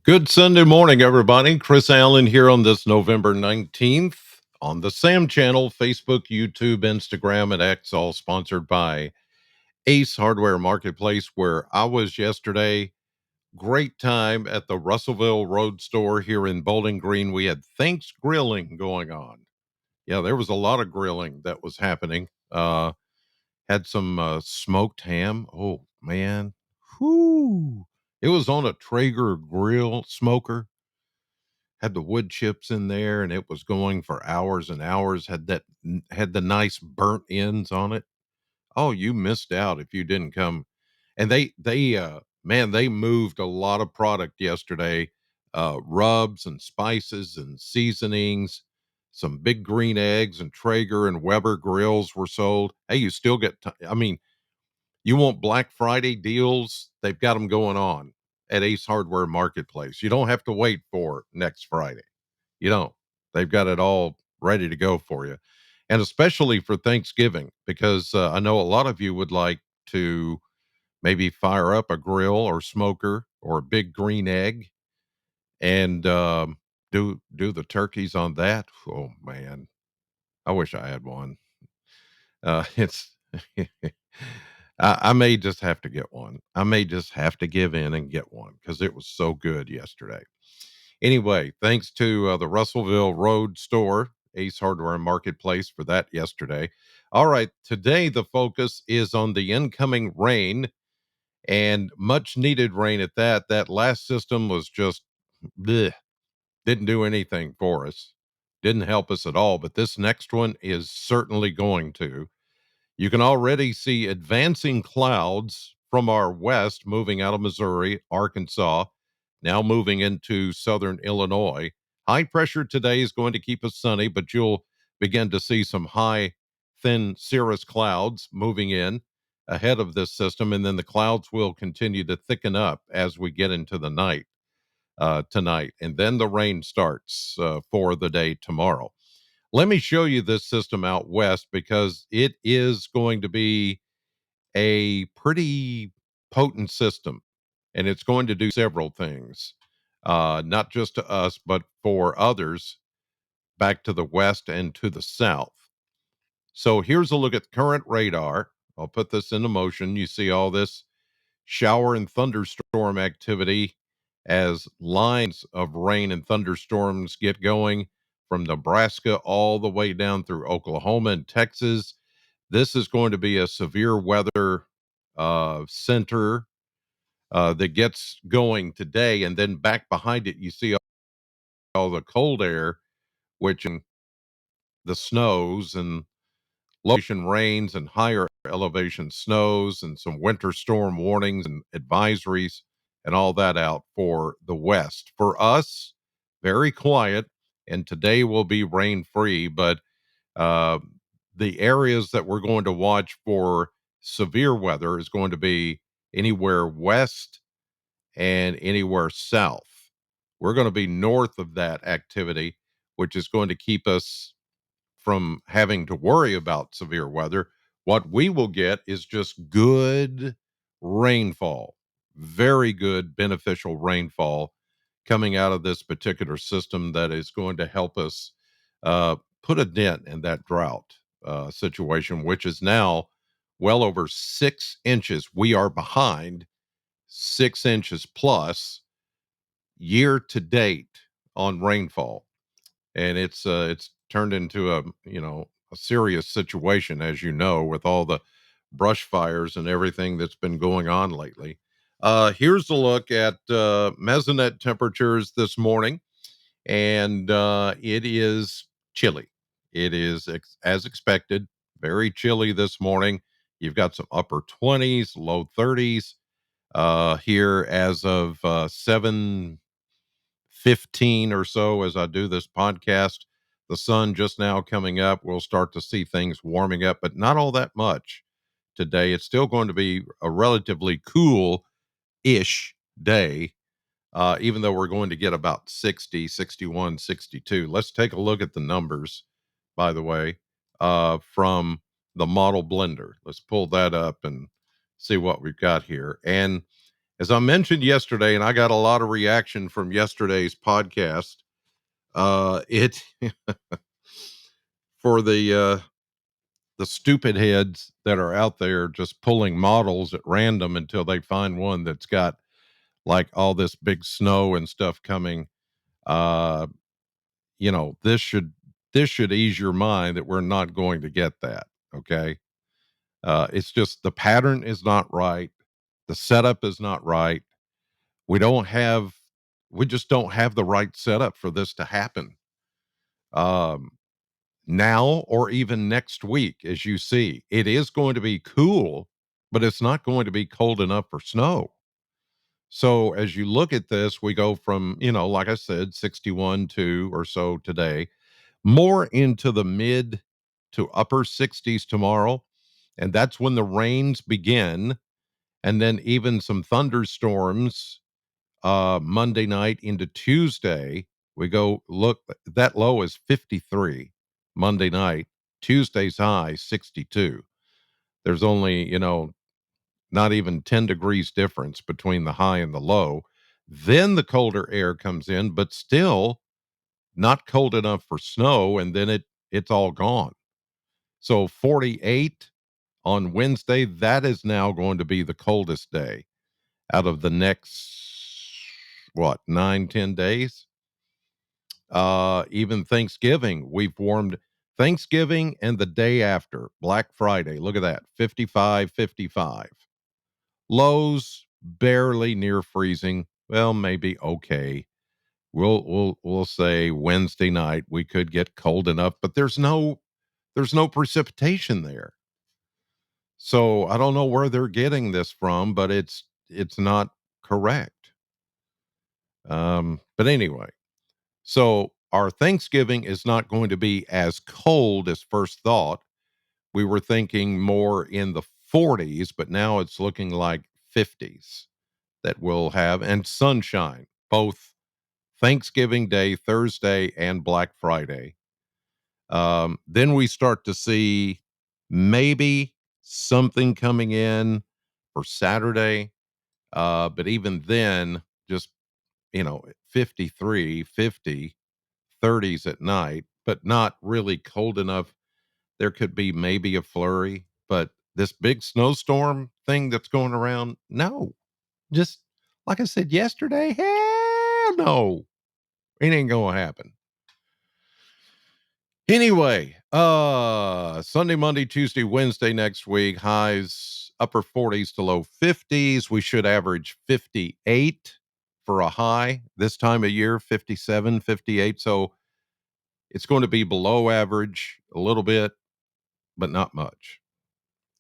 Good Sunday morning, everybody. Chris Allen here on this November 19th on the Sam channel, Facebook, YouTube, Instagram, and X, all sponsored by Ace Hardware Marketplace, where I was yesterday. Great time at the Russellville Road Store here in Bowling Green. We had Thanks Grilling going on. Yeah, there was a lot of grilling that was happening. Had some smoked ham. Oh, man. Whoo. It was on a Traeger grill smoker, had the wood chips in there, and it was going for hours and hours. Had the nice burnt ends on it. Oh, you missed out if you didn't come. And they moved a lot of product yesterday. Rubs and spices and seasonings. Some big green eggs and Traeger and Weber grills were sold. Hey, you still get I mean, you want Black Friday deals? They've got them going on at Ace Hardware Marketplace. You don't have to wait for next Friday. You don't. They've got it all ready to go for you. And especially for Thanksgiving, because I know a lot of you would like to maybe fire up a grill or smoker or a big green egg and do the turkeys on that. Oh man, I wish I had one. It's I may just have to get one. I may just have to give in and get one because it was so good yesterday. Anyway, thanks to the Russellville Road Store, Ace Hardware and Marketplace for that yesterday. All right, today the focus is on the incoming rain and much needed rain at that. That last system was just bleh, didn't do anything for us, didn't help us at all. But this next one is certainly going to. You can already see advancing clouds from our west moving out of Missouri, Arkansas, now moving into southern Illinois. High pressure today is going to keep us sunny, but you'll begin to see some high, thin cirrus clouds moving in ahead of this system, and then the clouds will continue to thicken up as we get into the night tonight, and then the rain starts for the day tomorrow. Let me show you this system out west because it is going to be a pretty potent system and it's going to do several things, not just to us, but for others back to the west and to the south. So here's a look at current radar. I'll put this into motion. You see all this shower and thunderstorm activity as lines of rain and thunderstorms get going from Nebraska all the way down through Oklahoma and Texas. This is going to be a severe weather center that gets going today. And then back behind it, you see all the cold air, which in the snows and low elevation rains and higher elevation snows and some winter storm warnings and advisories and all that out for the west. For us, very quiet, and today will be rain free, but uh, the areas that we're going to watch for severe weather is going to be anywhere west and anywhere south. We're going to be north of that activity, which is going to keep us from having to worry about severe weather. What we will get is just good rainfall, very good beneficial rainfall coming out of this particular system that is going to help us put a dent in that drought situation, which is now well over 6 inches. We are behind 6 inches plus year to date on rainfall, and it's turned into a serious situation, as you know, with all the brush fires and everything that's been going on lately. Here's a look at mesonet temperatures this morning, and it is chilly. It is as expected, very chilly this morning. You've got some upper 20s, low 30s here as of 7:15 or so as I do this podcast. The sun just now coming up. We'll start to see things warming up, but not all that much today. It's still going to be a relatively cool ish day, even though we're going to get about 60, 61, 62. Let's take a look at the numbers, by the way, from the model blender. Let's pull that up and see what we've got here. And As I mentioned yesterday, and I got a lot of reaction from yesterday's podcast, it for the stupid heads that are out there just pulling models at random until they find one that's got like all this big snow and stuff coming. Uh, this should ease your mind that we're not going to get that. Okay. It's just the pattern is not right. The setup is not right. We don't have, we just don't have the right setup for this to happen. Um, Now or even next week, as you see, it is going to be cool, but it's not going to be cold enough for snow. So as you look at this, we go from, like I said, 61 to or so today, more into the mid to upper 60s tomorrow. And that's when the rains begin. And then even some thunderstorms Monday night into Tuesday. We go look, that low is 53 Monday night. Tuesday's high 62. There's only, not even 10 degrees difference between the high and the low. Then the colder air comes in, but still not cold enough for snow, and then it's all gone. So 48 on Wednesday, that is now going to be the coldest day out of the next, what, 9, 10 days. Even Thanksgiving, we've warmed Thanksgiving and the day after, Black Friday. Look at that, 55, 55. Lows barely near freezing. Well, maybe okay. We'll say Wednesday night we could get cold enough, but there's no precipitation there. So I don't know where they're getting this from, but it's not correct. But anyway, so our Thanksgiving is not going to be as cold as first thought. We were thinking more in the 40s, but now it's looking like 50s that we'll have, and sunshine both Thanksgiving Day, Thursday, and Black Friday. Then we start to see maybe something coming in for Saturday. But even then, just, 53, 50, 30s at night, but not really cold enough. There could be maybe a flurry, but this big snowstorm thing that's going around, no. Just like I said yesterday, hell no. It ain't gonna happen. Anyway, Sunday, Monday, Tuesday, Wednesday next week, highs upper 40s to low 50s. We should average 58 for a high this time of year, 57, 58. So it's going to be below average a little bit, but not much.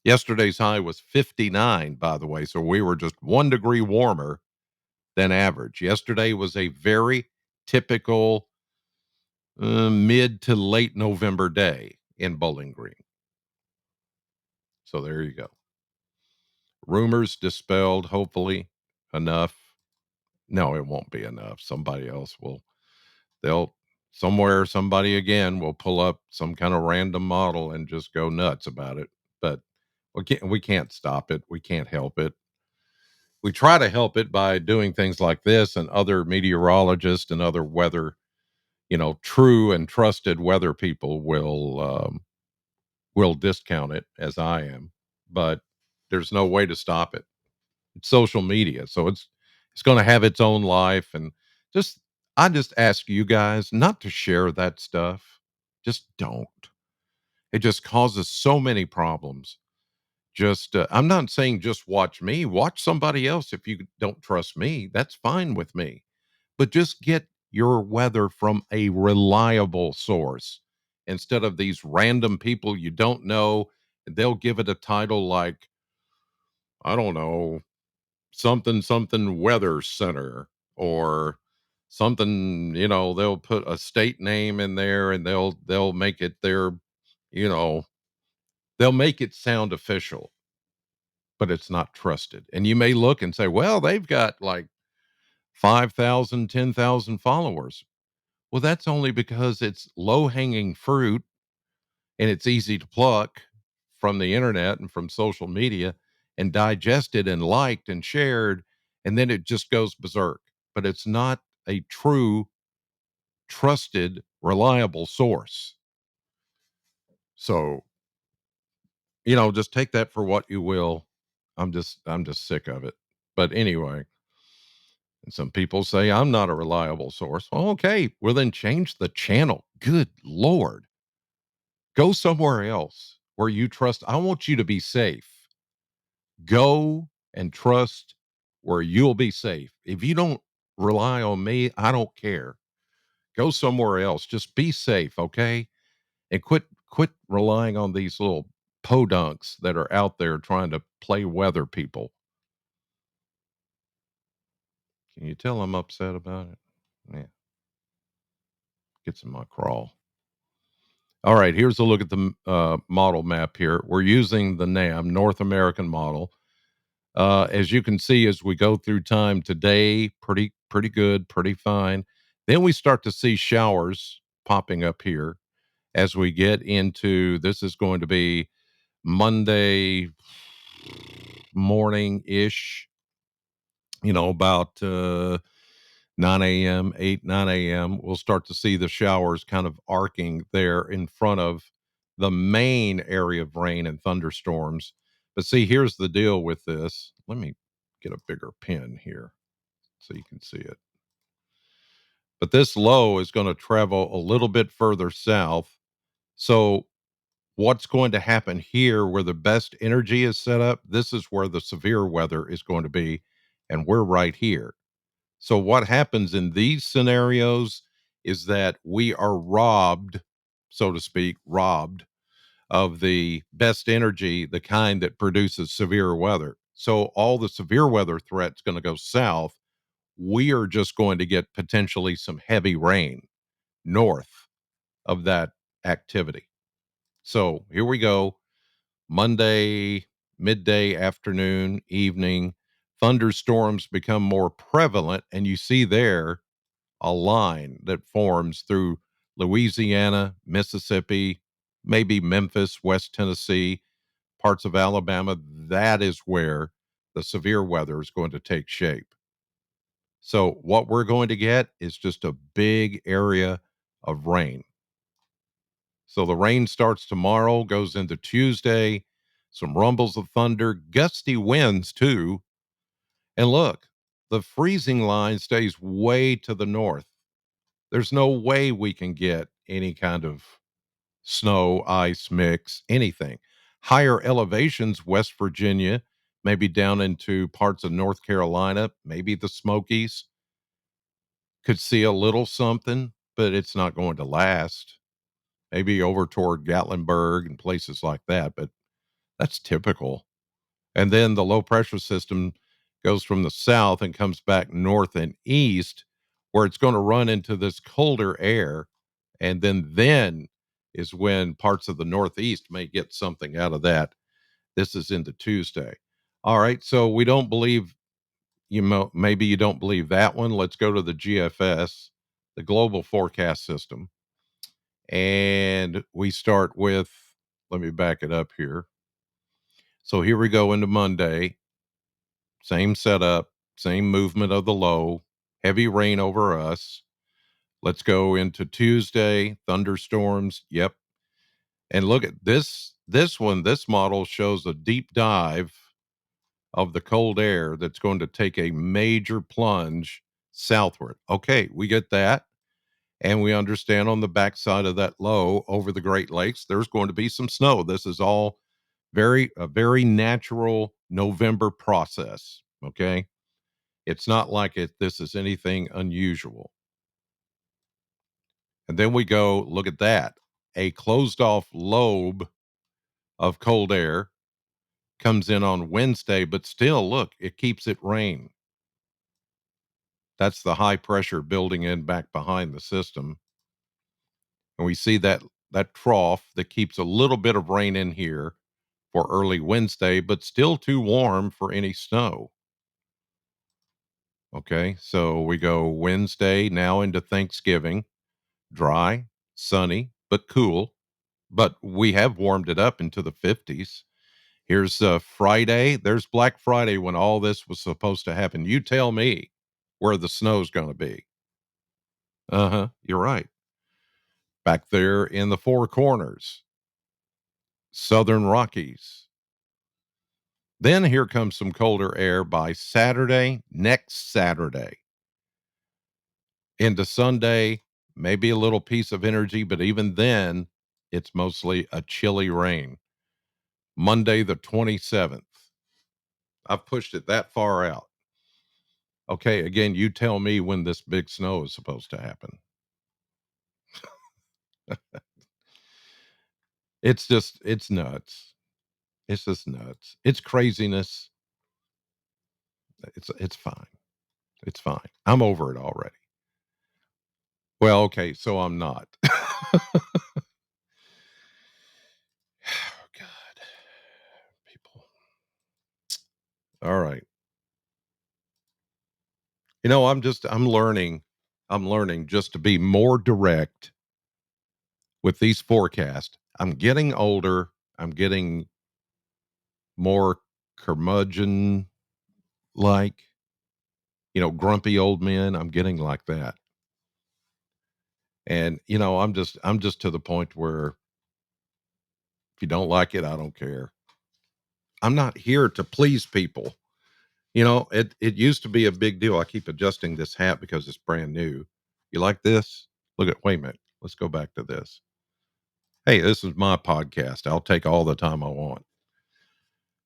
Yesterday's high was 59, by the way. So we were just 1 degree warmer than average. Yesterday was a very typical mid to late November day in Bowling Green. So there you go. Rumors dispelled, hopefully enough. No, it won't be enough. Somebody else will, they'll, somewhere, somebody again will pull up some kind of random model and just go nuts about it. But we can't stop it. We can't help it. We try to help it by doing things like this, and other meteorologists and other weather, true and trusted weather people will discount it as I am, but there's no way to stop it. It's social media, so it's going to have its own life, and just I just ask you guys not to share that stuff. Just don't. It just causes so many problems. Just I'm not saying just watch me. Watch somebody else if you don't trust me. That's fine with me. But just get your weather from a reliable source instead of these random people you don't know. They'll give it a title like, I don't know, something something weather center, or something, they'll put a state name in there, and they'll make it their, you know, they'll make it sound official, but it's not trusted. And you may look and say, well, they've got like 5,000, 10,000 followers. Well, that's only because it's low hanging fruit and it's easy to pluck from the internet and from social media and digested and liked and shared. and then it just goes berserk. But it's not a true, trusted, reliable source. So, just take that for what you will. I'm just sick of it. But anyway, and some people say I'm not a reliable source. Okay, well then change the channel. Good Lord. Go somewhere else where you trust. I want you to be safe. Go and trust where you'll be safe. If you don't rely on me, I don't care. Go somewhere else. Just be safe, okay? And quit relying on these little podunks that are out there trying to play weather people. Can you tell I'm upset about it? Yeah, gets in my crawl. All right, here's a look at the model map here. We're using the NAM, North American model. As you can see, as we go through time today, pretty good, pretty fine. Then we start to see showers popping up here as we get into this is going to be Monday morning ish, about 9 a.m., 8, 9 a.m. We'll start to see the showers kind of arcing there in front of the main area of rain and thunderstorms. But see, here's the deal with this. Let me get a bigger pin here so you can see it. But this low is going to travel a little bit further south. So, what's going to happen here where the best energy is set up? This is where the severe weather is going to be. And we're right here. So, what happens in these scenarios is that we are robbed, so to speak, robbed of the best energy, the kind that produces severe weather. So, all the severe weather threats going to go south. We are just going to get potentially some heavy rain north of that activity. So, here we go. Monday, midday, afternoon, evening, thunderstorms become more prevalent. And you see there a line that forms through Louisiana, Mississippi, maybe Memphis, West Tennessee, parts of Alabama. That is where the severe weather is going to take shape. So, what we're going to get is just a big area of rain. So, the rain starts tomorrow, goes into Tuesday, some rumbles of thunder, gusty winds too. And look, the freezing line stays way to the north. There's no way we can get any kind of snow, ice mix, anything. Higher elevations, West Virginia, maybe down into parts of North Carolina, maybe the Smokies, could see a little something, but it's not going to last. Maybe over toward Gatlinburg and places like that, but that's typical. And then the low pressure system goes from the south and comes back north and east, where it's going to run into this colder air. And then is when parts of the northeast may get something out of that. This is into Tuesday. All right. So we don't believe maybe you don't believe that one. Let's go to the GFS, the global forecast system. And we start with, let me back it up here. So here we go into Monday. Same setup, same movement of the low, heavy rain over us. Let's go into Tuesday, thunderstorms. Yep. And look at this one, this model shows a deep dive of the cold air that's going to take a major plunge southward. Okay, we get that. And we understand on the backside of that low over the Great Lakes, there's going to be some snow. This is all a very natural November process. Okay. It's not like this is anything unusual. And then we go, look at that. A closed off lobe of cold air comes in on Wednesday, but still, look, it keeps it rain. That's the high pressure building in back behind the system. And we see that trough that keeps a little bit of rain in here for early Wednesday, but still too warm for any snow. Okay, so we go Wednesday now into Thanksgiving, dry, sunny, but cool. But we have warmed it up into the 50s. Here's Friday. There's Black Friday when all this was supposed to happen. You tell me where the snow's going to be. Uh-huh. You're right. Back there in the Four Corners, Southern Rockies. Then here comes some colder air by Saturday, next Saturday. Into Sunday, maybe a little piece of energy, but even then, it's mostly a chilly rain. Monday, the 27th. I've pushed it that far out. Okay, again, you tell me when this big snow is supposed to happen. It's nuts. It's just nuts. It's craziness. It's fine. It's fine. I'm over it already. Well, okay, so I'm not. Oh, God, people. All right. I'm learning just to be more direct with these forecasts. I'm getting older. I'm getting more curmudgeon like, grumpy old men. I'm getting like that. And, I'm just to the point where if you don't like it, I don't care. I'm not here to please people. It used to be a big deal. I keep adjusting this hat because it's brand new. You like this? Wait a minute. Let's go back to this. Hey, this is my podcast. I'll take all the time I want.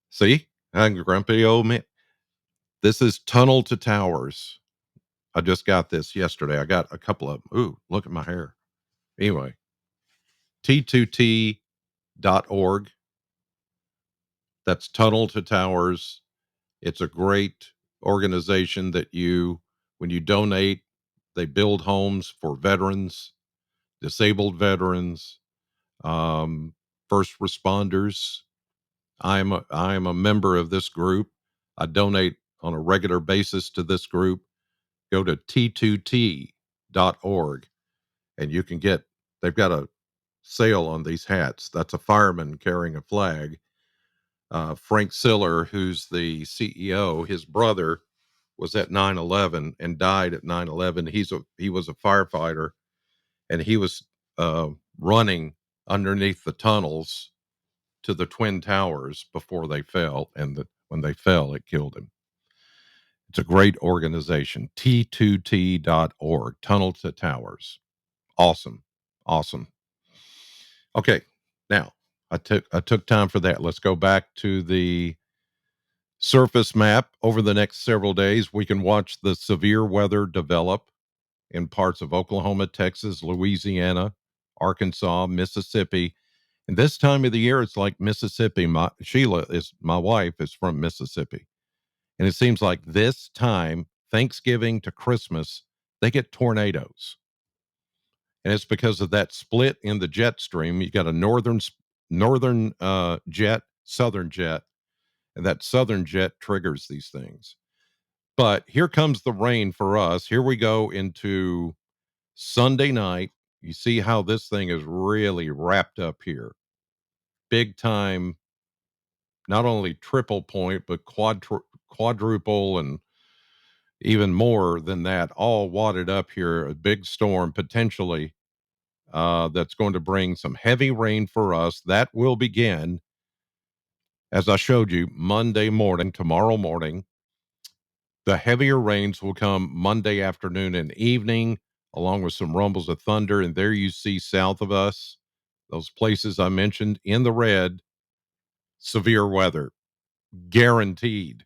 See? I'm grumpy old man. This is Tunnel to Towers. I just got this yesterday. I got a couple of them. Ooh, look at my hair. Anyway, T2T.org. That's Tunnel to Towers. It's a great organization when you donate, they build homes for veterans, disabled veterans, um, first responders. I am a member of this group. I donate on a regular basis to this group. Go to T2T.org and they've got a sale on these hats. That's a fireman carrying a flag. Frank Siller, who's the CEO, his brother was at 9/11 and died at 9/11. He was a firefighter, and he was running underneath the tunnels to the Twin Towers before they fell, and when they fell, it killed him. It's a great organization, T2T.org, Tunnel to Towers. Awesome. Awesome. Okay. Now, I took time for that. Let's go back to the surface map. Over the next several days, we can watch the severe weather develop in parts of Oklahoma, Texas, Louisiana, Arkansas, Mississippi. And this time of the year, it's like Mississippi. My wife is from Mississippi. And it seems like this time, Thanksgiving to Christmas, they get tornadoes. And it's because of that split in the jet stream. You got a northern jet, southern jet, and that southern jet triggers these things. But here comes the rain for us. Here we go into Sunday night. You see how this thing is really wrapped up here. Big time, not only triple point, but quadruple and even more than that, all wadded up here. A big storm potentially that's going to bring some heavy rain for us. That will begin, as I showed you, Monday morning, tomorrow morning. The heavier rains will come Monday afternoon and evening, along with some rumbles of thunder. And there you see south of us, those places I mentioned in the red, severe weather, guaranteed,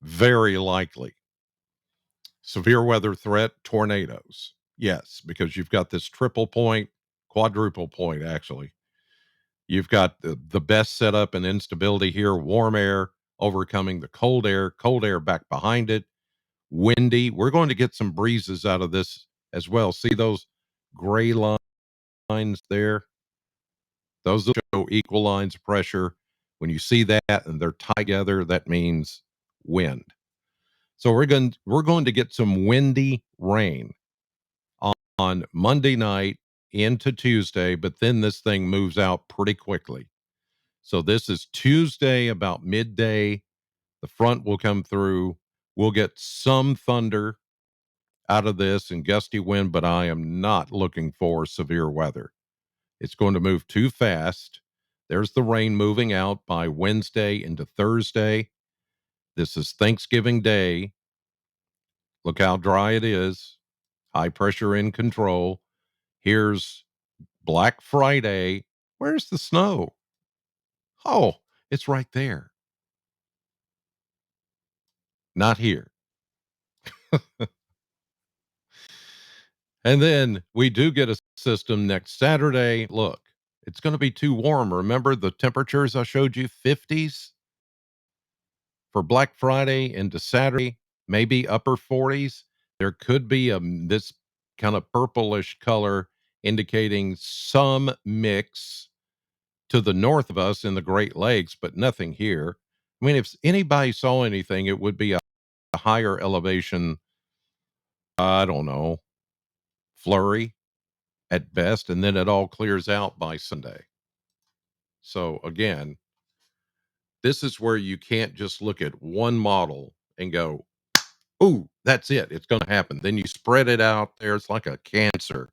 very likely. Severe weather threat, tornadoes. Yes, because you've got this triple point, quadruple point, actually. You've got the best setup and instability here, warm air overcoming the cold air back behind it, windy. We're going to get some breezes out of this as well. See those gray lines there? Those show equal lines of pressure. When you see that and they're tied together, that means wind. So we're going to get some windy rain on Monday night into Tuesday, but then this thing moves out pretty quickly. So this is Tuesday about midday. The front will come through. We'll get some thunder out of this and gusty wind, but I am not looking for severe weather. It's going to move too fast. There's the rain moving out by Wednesday into Thursday. This is Thanksgiving Day. Look how dry it is. High pressure in control. Here's Black Friday. Where's the snow? Oh, it's right there. Not here. And then we do get a system next Saturday. Look, it's going to be too warm. Remember the temperatures I showed you, 50s for Black Friday into Saturday, maybe upper 40s. There could be this kind of purplish color indicating some mix to the north of us in the Great Lakes, but nothing here. I mean, if anybody saw anything, it would be a higher elevation, I don't know, flurry at best, and then it all clears out by Sunday. So again, this is where you can't just look at one model and go, "Ooh, that's it. It's going to happen." Then you spread it out there. It's like a cancer.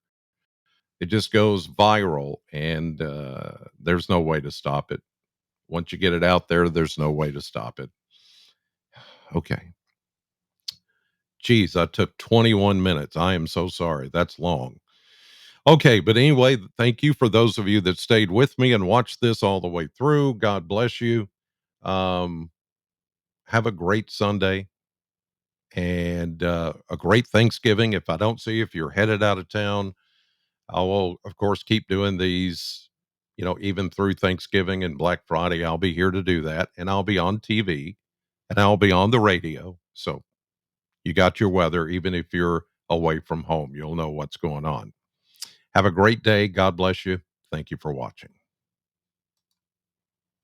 It just goes viral, and there's no way to stop it. Once you get it out there, there's no way to stop it. Okay. Geez, I took 21 minutes. I am so sorry. That's long. Okay, but anyway, thank you for those of you that stayed with me and watched this all the way through. God bless you. Um, have a great Sunday and a great Thanksgiving. If I don't see you, if you're headed out of town, I will, of course, keep doing these, even through Thanksgiving and Black Friday. I'll be here to do that, and I'll be on TV and I'll be on the radio. So you got your weather, even if you're away from home, you'll know what's going on. Have a great day. God bless you. Thank you for watching.